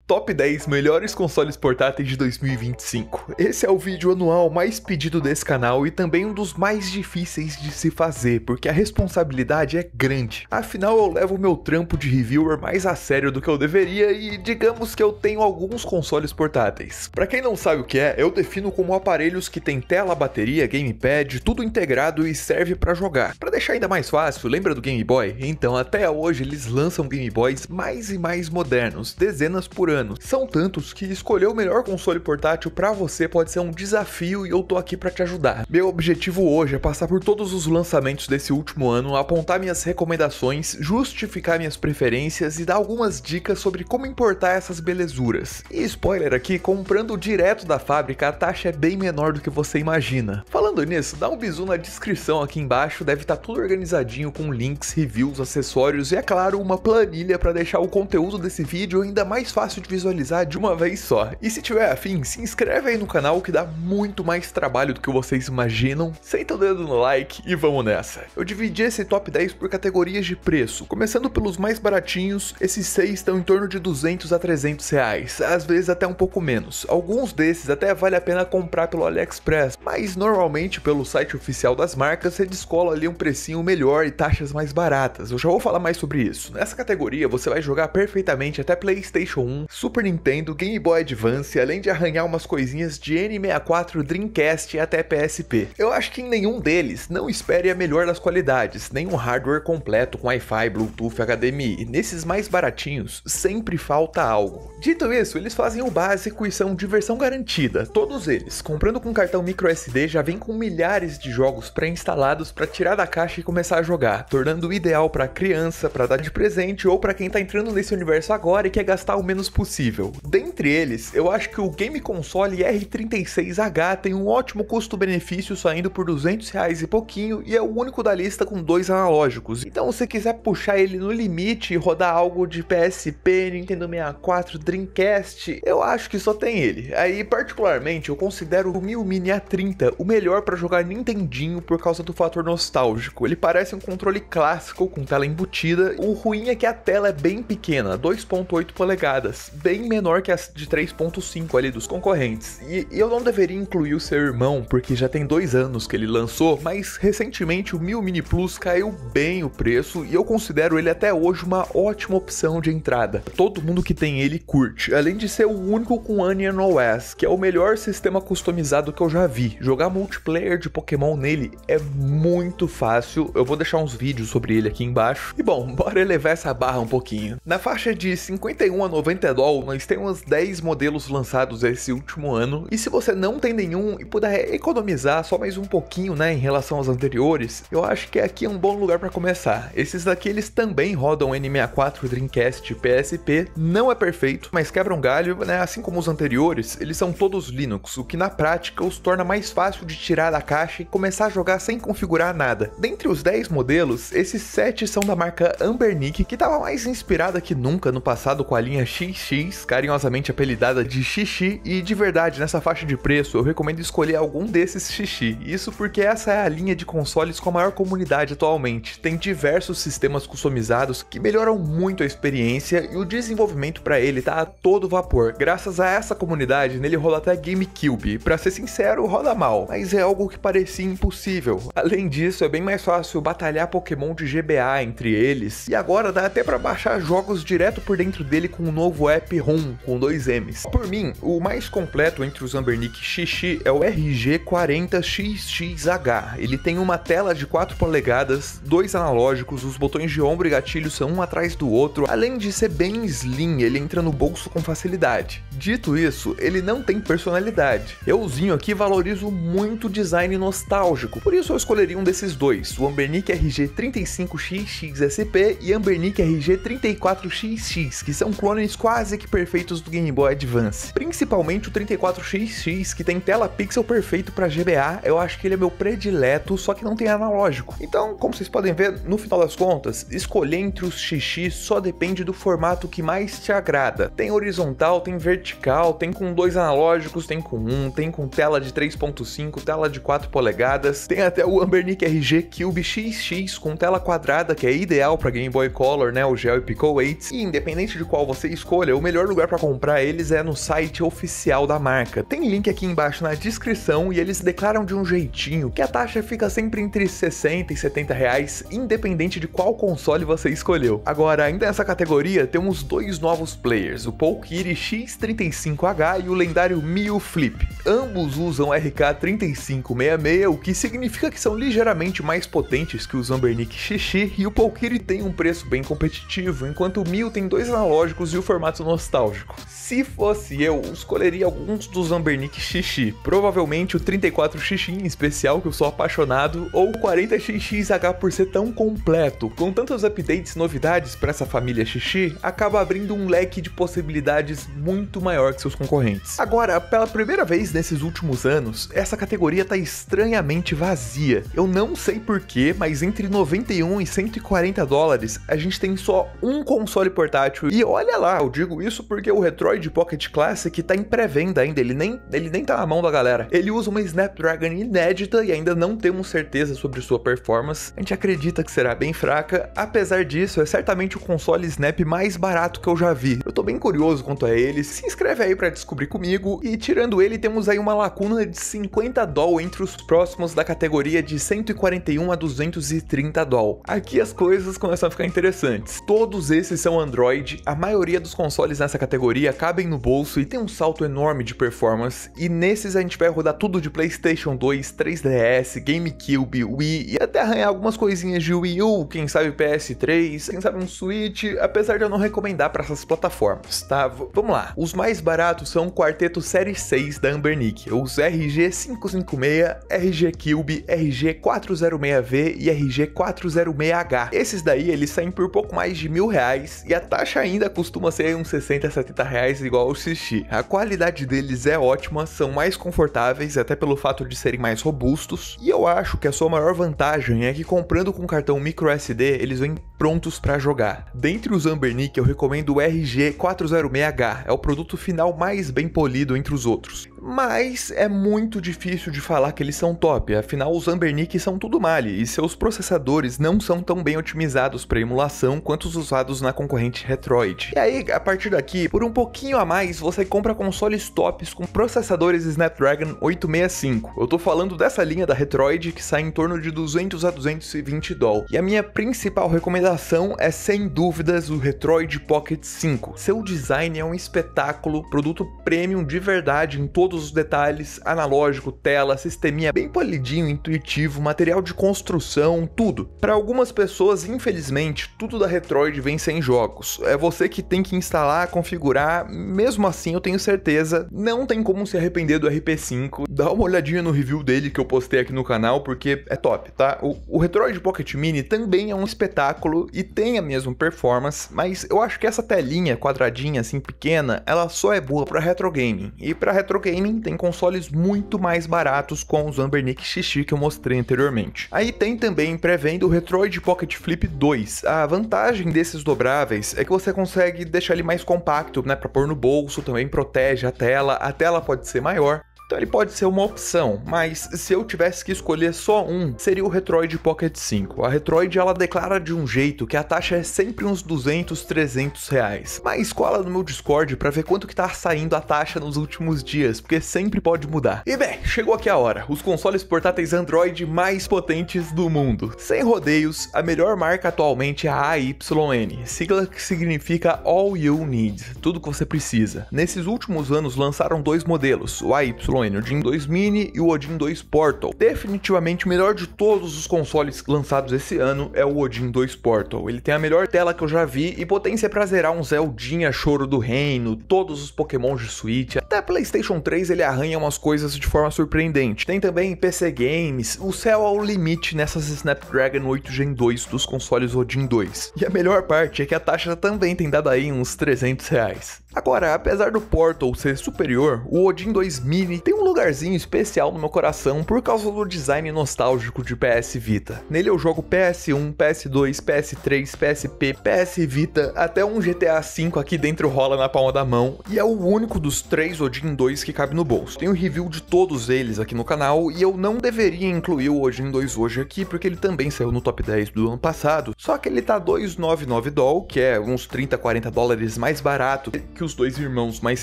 Top 10 melhores consoles portáteis de 2025. Esse é o vídeo anual mais pedido desse canal e também um dos mais difíceis de se fazer, porque a responsabilidade é grande. Afinal, eu levo o meu trampo de reviewer mais a sério do que eu deveria e digamos que eu tenho alguns consoles portáteis. Pra quem não sabe o que é, eu defino como aparelhos que tem tela, bateria, gamepad, tudo integrado e serve pra jogar. Pra deixar ainda mais fácil, lembra do Game Boy? Então até hoje eles lançam Game Boys mais e mais modernos, dezenas por ano. São tantos que escolher o melhor console portátil pra você pode ser um desafio e eu tô aqui pra te ajudar. Meu objetivo hoje é passar por todos os lançamentos desse último ano, apontar minhas recomendações, justificar minhas preferências e dar algumas dicas sobre como importar essas belezuras. E spoiler aqui, comprando direto da fábrica a taxa é bem menor do que você imagina. Falando nisso, dá um bisu na descrição aqui embaixo, deve estar tudo organizadinho com links, reviews, acessórios e é claro uma planilha pra deixar o conteúdo desse vídeo ainda mais fácil de visualizar de uma vez só. E se tiver afim, se inscreve aí no canal que dá muito mais trabalho do que vocês imaginam. Senta o dedo no like e vamos nessa. Eu dividi esse top 10 por categorias de preço. Começando pelos mais baratinhos, esses 6 estão em torno de 200 a 300 reais, às vezes até um pouco menos. Alguns desses até vale a pena comprar pelo AliExpress, mas normalmente pelo site oficial das marcas você descola ali um precinho melhor e taxas mais baratas. Eu já vou falar mais sobre isso. Nessa categoria você vai jogar perfeitamente até PlayStation 1, Super Nintendo, Game Boy Advance, além de arranhar umas coisinhas de N64, Dreamcast e até PSP. Eu acho que em nenhum deles não espere a melhor das qualidades, nem um hardware completo com Wi-Fi, Bluetooth, HDMI. Nesses mais baratinhos sempre falta algo. Dito isso, eles fazem o básico e são diversão garantida, todos eles. Comprando com cartão microSD já vem com milhares de jogos pré-instalados para tirar da caixa e começar a jogar, tornando o ideal para criança, para dar de presente ou para quem tá entrando nesse universo agora e quer gastar o menos possível. Dentre eles, eu acho que o Game Console R36H tem um ótimo custo-benefício saindo por 200 reais e pouquinho e é o único da lista com 2 analógicos. Então se quiser puxar ele no limite e rodar algo de PSP, Nintendo 64, Dreamcast, eu acho que só tem ele. Aí particularmente eu considero o Mi Mini A30 o melhor para jogar Nintendinho por causa do fator nostálgico. Ele parece um controle clássico com tela embutida, o ruim é que a tela é bem pequena, 2.8 polegadas, bem menor que as de 3.5 ali dos concorrentes. E eu não deveria incluir o seu irmão, porque já tem 2 anos que ele lançou, mas recentemente o Mi Mini Plus caiu bem o preço e eu considero ele até hoje uma ótima opção de entrada. Todo mundo que tem ele curte, além de ser o único com Onion OS, que é o melhor sistema customizado que eu já vi. Jogar multiplayer de Pokémon nele é muito fácil, eu vou deixar uns vídeos sobre ele aqui embaixo. E bom, bora elevar essa barra um pouquinho. Na faixa de 51 a 90 dólares, nós temos 10 modelos lançados esse último ano, e se você não tem nenhum e puder economizar só mais um pouquinho, né, em relação aos anteriores, eu acho que aqui é um bom lugar para começar. Esses daqui eles também rodam N64, Dreamcast e PSP, não é perfeito, mas quebra um galho, né, assim como os anteriores, eles são todos Linux, o que na prática os torna mais fácil de tirar da caixa e começar a jogar sem configurar nada. Dentre os 10 modelos, esses 7 são da marca Anbernic, que estava mais inspirada que nunca no passado com a linha XX, carinhosamente apelidada de Xixi, e de verdade, nessa faixa de preço, eu recomendo escolher algum desses Xixi, isso porque essa é a linha de consoles com a maior comunidade atualmente. Tem diversos sistemas customizados que melhoram muito a experiência e o desenvolvimento para ele tá a todo vapor. Graças a essa comunidade, nele rola até GameCube. Pra ser sincero, roda mal, mas é algo que parecia impossível. Além disso, é bem mais fácil batalhar Pokémon de GBA entre eles, e agora dá até pra baixar jogos direto por dentro dele com o novo app ROM, com 2 M's. Por mim, o mais completo entre os Anbernic Xixi é o RG40XXH. Ele tem uma tela de 4 polegadas, 2 analógicos, os botões de ombro e gatilho são um atrás do outro, além de ser bem slim, ele entra no bolso com facilidade. Dito isso, ele não tem personalidade. Euzinho aqui valorizo muito o design nostálgico, por isso eu escolheria um desses dois, o Anbernic RG35XX-SP e Anbernic RG34XX, que são clones quase que perfeitos do Game Boy Advance. Principalmente o 34XX, que tem tela pixel perfeito para GBA, eu acho que ele é meu predileto, só que não tem analógico. Então, como vocês podem ver, no final das contas, escolher entre os XX só depende do formato que mais te agrada. Tem horizontal, tem vertical, tem com 2 analógicos, tem com 1, tem com tela de 3.5, tela de 4 polegadas, tem até o Anbernic RG Cube XX com tela quadrada, que é ideal para Game Boy Color, né, o Gel e Pico 8, e independente de qual você escolha, o melhor lugar para comprar eles é no site oficial da marca. Tem link aqui embaixo na descrição e eles declaram de um jeitinho que a taxa fica sempre entre 60 e 70 reais, independente de qual console você escolheu. Agora, ainda nessa categoria, temos dois novos players, o Valkyrie X35H e o lendário Mio Flip. Ambos usam RK3566, o que significa que são ligeiramente mais potentes que os Anbernic Xixi, e o Valkyrie tem um preço bem competitivo, enquanto o Mio tem dois analógicos e o formato nostálgico. Se fosse eu, escolheria alguns dos Anbernic Xixi, provavelmente o 34XX em especial, que eu sou apaixonado, ou o 40XX-H por ser tão completo. Com tantos updates e novidades para essa família Xixi, acaba abrindo um leque de possibilidades muito maior que seus concorrentes. Agora, pela primeira vez nesses últimos anos, essa categoria tá estranhamente vazia. Eu não sei porquê, mas entre 91 e 140 dólares, a gente tem só um console portátil. E olha lá, eu digo isso porque o Retroid Pocket Classic tá em pré-venda ainda, ele nem tá na mão da galera. Ele usa uma Snapdragon inédita e ainda não temos certeza sobre sua performance. A gente acredita que será bem fraca, apesar disso, é certamente o console Snap mais barato que eu já vi. Eu tô bem curioso quanto a ele, se inscreve aí pra descobrir comigo, e tirando ele, temos aí uma lacuna de 50 doll entre os próximos da categoria de 141 a 230 doll. Aqui as coisas começam a ficar interessantes. Todos esses são Android, a maioria dos consoles nessa categoria cabem no bolso e tem um salto enorme de performance, e nesses a gente vai rodar tudo de PlayStation 2, 3DS, GameCube, Wii e até arranhar algumas coisinhas de Wii U, quem sabe PS3, quem sabe um Switch, apesar de eu não recomendar para essas plataformas, tá? Vamos lá. Os mais baratos são o quarteto Série 6 da Anbernic, os RG556, RG-Cube, RG406V e RG406H. Esses daí, eles saem por pouco mais de R$1.000 e a taxa ainda costuma ser uns 60 a 70 reais igual o Xixi. A qualidade deles é ótima, são mais confortáveis, até pelo fato de serem mais robustos, e eu acho que a sua maior vantagem é que comprando com cartão microSD, eles vêm prontos para jogar. Dentre os Anbernic, eu recomendo o RG406H, é o produto final mais bem polido entre os outros. Mas é muito difícil de falar que eles são top, afinal os Anbernic são tudo male, e seus processadores não são tão bem otimizados para emulação quanto os usados na concorrente Retroid. E aí, a partir daqui, por um pouquinho a mais, você compra consoles tops com processadores Snapdragon 865. Eu tô falando dessa linha da Retroid que sai em torno de 200 a 220 doll. E a minha principal recomendação é sem dúvidas o Retroid Pocket 5. Seu design é um espetáculo, produto premium de verdade em todos os detalhes, analógico, tela, sisteminha bem polidinho, intuitivo, material de construção, tudo. Para algumas pessoas, infelizmente, tudo da Retroid vem sem jogos. É você que tem que instalar, configurar, mesmo assim eu tenho certeza, não tem como se arrepender do RP5. Dá uma olhadinha no review dele que eu postei aqui no canal, porque é top, tá? O Retroid Pocket Mini também é um espetáculo e tem a mesma performance, mas eu acho que essa telinha quadradinha assim pequena, ela só é boa para retro gaming. E para retro gaming tem consoles muito mais baratos com os Anbernic Xixi que eu mostrei anteriormente. Aí tem também em pré-venda o Retroid Pocket Flip 2. A vantagem desses dobráveis é que você consegue deixar ele mais compacto, né, para pôr no bolso, também protege a tela pode ser maior. Então ele pode ser uma opção, mas se eu tivesse que escolher só um, seria o Retroid Pocket 5. A Retroid ela declara de um jeito que a taxa é sempre uns 200, 300 reais. Mas cola no meu Discord pra ver quanto que tá saindo a taxa nos últimos dias, porque sempre pode mudar. E bem, chegou aqui a hora, os consoles portáteis Android mais potentes do mundo. Sem rodeios, a melhor marca atualmente é a AYN, sigla que significa All You Need, tudo que você precisa. Nesses últimos anos lançaram dois modelos, o AYN Odin 2 Mini e o Odin 2 Portal. Definitivamente o melhor de todos os consoles lançados esse ano é o Odin 2 Portal. Ele tem a melhor tela que eu já vi e potência pra zerar um Zeldinha Choro do Reino, todos os Pokémon de Switch. Até PlayStation 3 ele arranha umas coisas de forma surpreendente. Tem também PC Games, o céu ao limite nessas Snapdragon 8 Gen 2 dos consoles Odin 2. E a melhor parte é que a taxa também tem dado aí uns 300 reais. Agora, apesar do Portal ser superior, o Odin 2 Mini tem um lugarzinho especial no meu coração por causa do design nostálgico de PS Vita. Nele eu jogo PS1, PS2, PS3, PSP, PS Vita, até um GTA V aqui dentro rola na palma da mão, e é o único dos três Odin 2 que cabe no bolso. Tenho review de todos eles aqui no canal, e eu não deveria incluir o Odin 2 hoje aqui, porque ele também saiu no top 10 do ano passado, só que ele tá 299 doll, que é uns 30, 40 dólares mais barato que os dois irmãos mais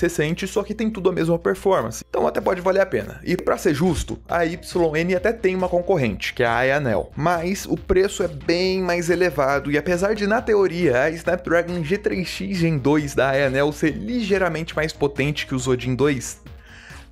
recentes, só que tem tudo a mesma performance, então até pode valer a pena. E pra ser justo, a YN até tem uma concorrente, que é a Ayanel, mas o preço é bem mais elevado e apesar de na teoria a Snapdragon G3X Gen 2 da Ayanel ser ligeiramente mais potente que o Zodin 2,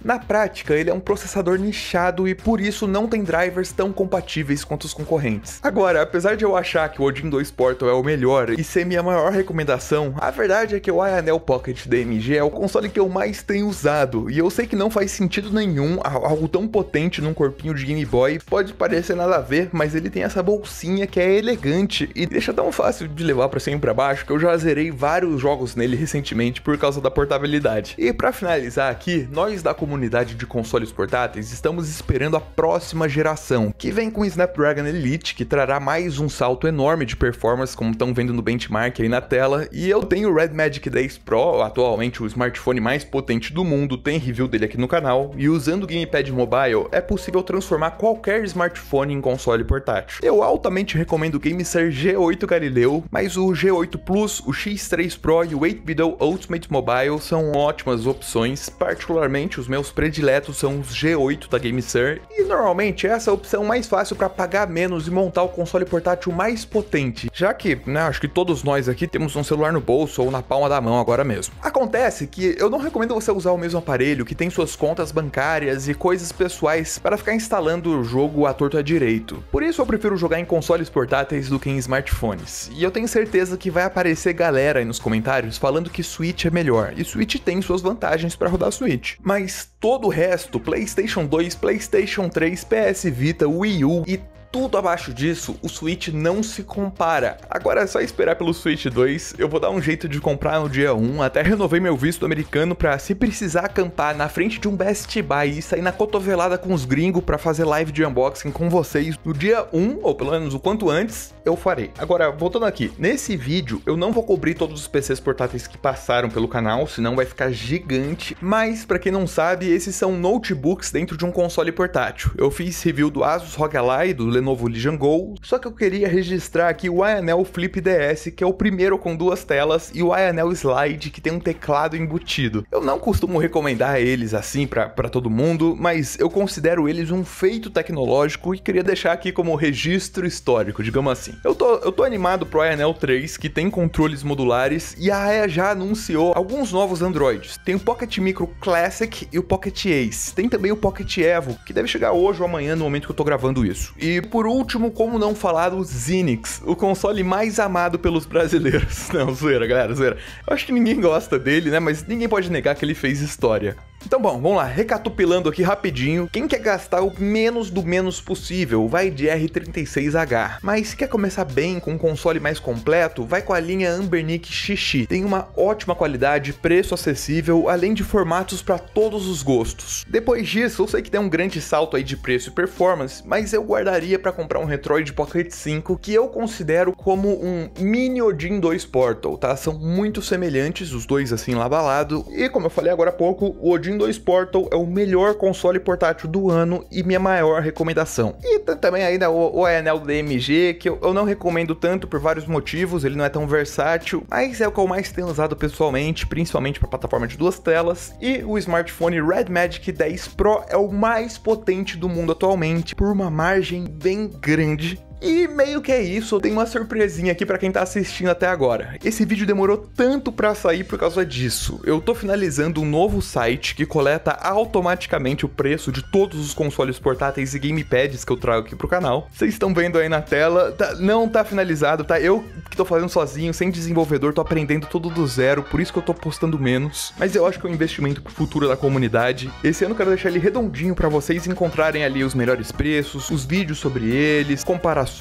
na prática, ele é um processador nichado e por isso não tem drivers tão compatíveis quanto os concorrentes. Agora, apesar de eu achar que o Odin 2 Portal é o melhor e ser minha maior recomendação, a verdade é que o Ayanel Pocket da AMG é o console que eu mais tenho usado, e eu sei que não faz sentido nenhum algo tão potente num corpinho de Game Boy, pode parecer nada a ver, mas ele tem essa bolsinha que é elegante e deixa tão fácil de levar pra cima e pra baixo que eu já zerei vários jogos nele recentemente por causa da portabilidade. E pra finalizar aqui, nós da comunidade de consoles portáteis estamos esperando a próxima geração, que vem com o Snapdragon Elite, que trará mais um salto enorme de performance, como estão vendo no benchmark aí na tela, e eu tenho o Red Magic 10 Pro, atualmente o smartphone mais potente do mundo, tem review dele aqui no canal, e usando o Gamepad Mobile é possível transformar qualquer smartphone em console portátil. Eu altamente recomendo o GameSir G8 Galileu, mas o G8 Plus, o X3 Pro e o 8BitDo Ultimate Mobile são ótimas opções, particularmente os meus prediletos são os G8 da GameSir, e normalmente essa é a opção mais fácil para pagar menos e montar o console portátil mais potente, já que, acho que todos nós aqui temos um celular no bolso ou na palma da mão agora mesmo. Acontece que eu não recomendo você usar o mesmo aparelho que tem suas contas bancárias e coisas pessoais para ficar instalando o jogo à torto à direito. Por isso eu prefiro jogar em consoles portáteis do que em smartphones, e eu tenho certeza que vai aparecer galera aí nos comentários falando que Switch é melhor, e Switch tem suas vantagens para rodar Switch, mas todo o resto, PlayStation 2, PlayStation 3, PS Vita, Wii U e tudo abaixo disso, o Switch não se compara. Agora é só esperar pelo Switch 2, eu vou dar um jeito de comprar no dia 1, até renovei meu visto americano pra, se precisar acampar na frente de um Best Buy e sair na cotovelada com os gringos pra fazer live de unboxing com vocês no dia 1, ou pelo menos o quanto antes, eu farei. Agora, voltando aqui, nesse vídeo eu não vou cobrir todos os PCs portáteis que passaram pelo canal, senão vai ficar gigante, mas pra quem não sabe, esses são notebooks dentro de um console portátil. Eu fiz review do Asus ROG Ally, do Lenovo Legion Go, só que eu queria registrar aqui o Ayanel Flip DS, que é o primeiro com duas telas, e o Ayanel Slide, que tem um teclado embutido. Eu não costumo recomendar eles assim pra todo mundo, mas eu considero eles um feito tecnológico e queria deixar aqui como registro histórico, digamos assim. Eu tô animado pro Ayanel 3, que tem controles modulares, e a Aya já anunciou alguns novos Androids. Tem o Pocket Micro Classic e o Pocket Ace. Tem também o Pocket Evo, que deve chegar hoje ou amanhã no momento que eu tô gravando isso. E por último, como não falar do Zenix, o console mais amado pelos brasileiros. Não, zoeira, galera, zoeira. Eu acho que ninguém gosta dele, né, mas ninguém pode negar que ele fez história. Então bom, vamos lá, recapitulando aqui rapidinho, quem quer gastar o menos do menos possível, vai de R36H, mas se quer começar bem com um console mais completo, vai com a linha Anbernic Xixi, tem uma ótima qualidade, preço acessível, além de formatos para todos os gostos. Depois disso, eu sei que tem um grande salto aí de preço e performance, mas eu guardaria para comprar um Retroid Pocket 5, que eu considero como um mini Odin 2 Portal, tá? São muito semelhantes, os dois assim lado a lado, e como eu falei agora há pouco, o Odin 2 Portal é o melhor console portátil do ano e minha maior recomendação. E também ainda o Ayanel da AMG, que eu não recomendo tanto por vários motivos, ele não é tão versátil, mas é o que eu mais tenho usado pessoalmente, principalmente para plataforma de duas telas, e o smartphone Red Magic 10 Pro é o mais potente do mundo atualmente, por uma margem bem grande. E meio que é isso, eu tenho uma surpresinha aqui pra quem tá assistindo até agora. Esse vídeo demorou tanto pra sair por causa disso. Eu tô finalizando um novo site que coleta automaticamente o preço de todos os consoles portáteis e gamepads que eu trago aqui pro canal. Vocês estão vendo aí na tela, não tá finalizado, tá? Eu que tô fazendo sozinho, sem desenvolvedor, tô aprendendo tudo do zero, por isso que eu tô postando menos. Mas eu acho que é um investimento pro futuro da comunidade. Esse ano eu quero deixar ele redondinho pra vocês encontrarem ali os melhores preços, os vídeos sobre eles, comparações,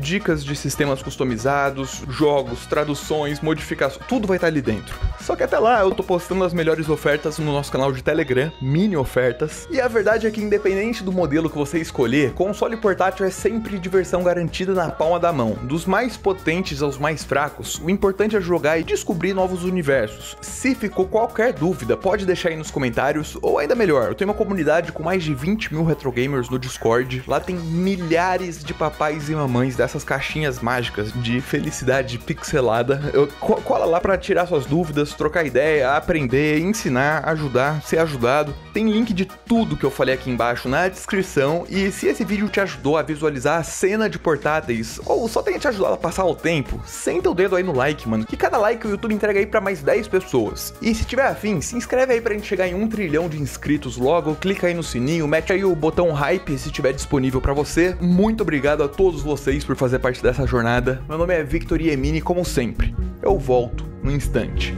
dicas de sistemas customizados, jogos, traduções, modificações, tudo vai estar ali dentro. Só que até lá eu tô postando as melhores ofertas no nosso canal de Telegram, mini ofertas, e a verdade é que independente do modelo que você escolher, console portátil é sempre diversão garantida na palma da mão. Dos mais potentes aos mais fracos, o importante é jogar e descobrir novos universos. Se ficou qualquer dúvida, pode deixar aí nos comentários, ou ainda melhor, eu tenho uma comunidade com mais de 20 mil retrogamers no Discord, lá tem milhares de papais e e mamães dessas caixinhas mágicas de felicidade pixelada. Cola lá pra tirar suas dúvidas, trocar ideia, aprender, ensinar, ajudar, ser ajudado. Tem link de tudo que eu falei aqui embaixo na descrição. E se esse vídeo te ajudou a visualizar a cena de portáteis, ou só tem te ajudado a passar o tempo, senta o dedo aí no like, mano, que cada like o YouTube entrega aí pra mais 10 pessoas. E se tiver afim, se inscreve aí pra gente chegar em 1 trilhão de inscritos logo, clica aí no sininho, mete aí o botão hype se estiver disponível pra você. Muito obrigado a todos vocês por fazer parte dessa jornada. Meu nome é Victor Iemini, como sempre. Eu volto no instante.